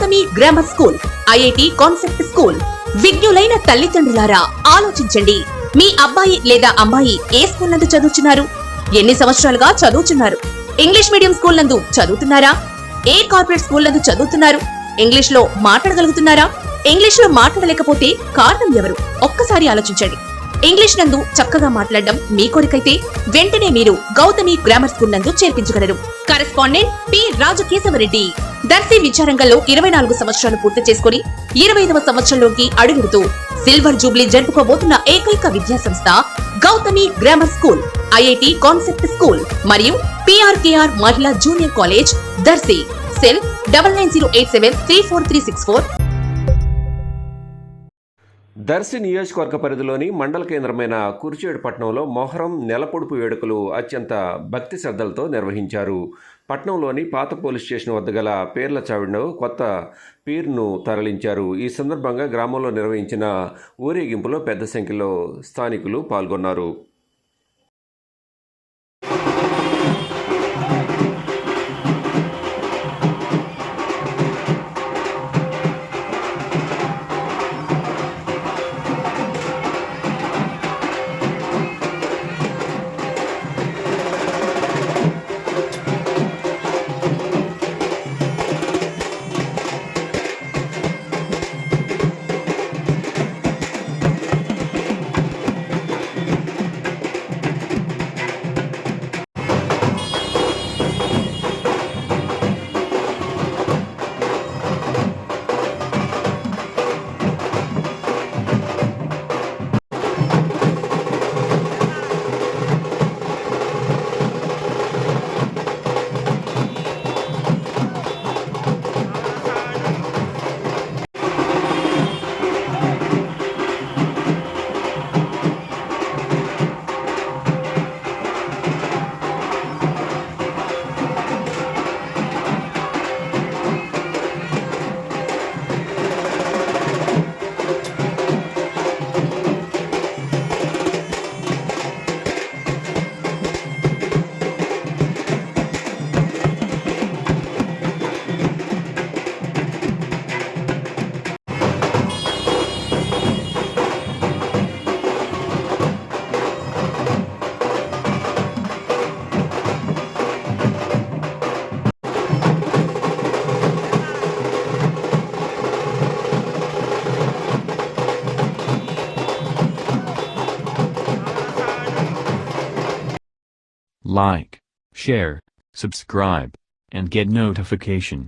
Gautami grammar school, IIT concept school. విజ్ఞులైన తల్లిదండ్రులారా ఆలోచించండి. మీ అబ్బాయి లేదా అమ్మాయి ఏ స్కూల్ నందు చదువుతున్నారు? ఎన్ని సంవత్సరాలుగా చదువుతున్నారు? ఇంగ్లీష్ మీడియం స్కూల్ నందు చదువుతున్నారా? ఏ కార్పొరేట్ స్కూల్ నందు చదువుతున్నారు? ఇంగ్లీష్ లో మాట్లాడగలుగుతున్నారా? ఇంగ్లీష్ లో మాట్లాడలేకపోతే కారణం ఎవరు? ఒక్కసారి ఆలోచించండి. ఇంగ్లీష్ నందు చక్కగా మాట్లాడడం మీ కోరికైతే వెంటనే మీరు గౌతమి గ్రామర్ స్కూల్ నందు చేర్పించగలరు. Correspondent P Rajakeshavareddy. దర్శి విద్యారంగంలో 24 సంవత్సరాలు పూర్తి చేసుకుని 25వ సంవత్సరంలోకి అడుగుడుతూ సిల్వర్ జూబ్లీ జరుపుకోబోతున్న ఏకైక విద్యా సంస్థ Gautami grammar school, IIT concept school మరియు PRKR Mahila junior college, Darsi. Cell 9908734364. Darsi నియోజకవర్గ పరిధిలోని మండల కేంద్రమైన కురిచేడుపట్నంలో మొహరం నెలపొడుపు వేడుకలు అత్యంత భక్తి శ్రద్ధలతో నిర్వహించారు. పట్నంలోని పాత పోలీస్ స్టేషన్ వద్ద గల పేర్ల చావిడిలో కొత్త పీర్ను తరలించారు. ఈ సందర్భంగా గ్రామంలో నిర్వహించిన ఊరేగింపులో పెద్ద సంఖ్యలో స్థానికులు పాల్గొన్నారు. Like, share, subscribe, and get notification.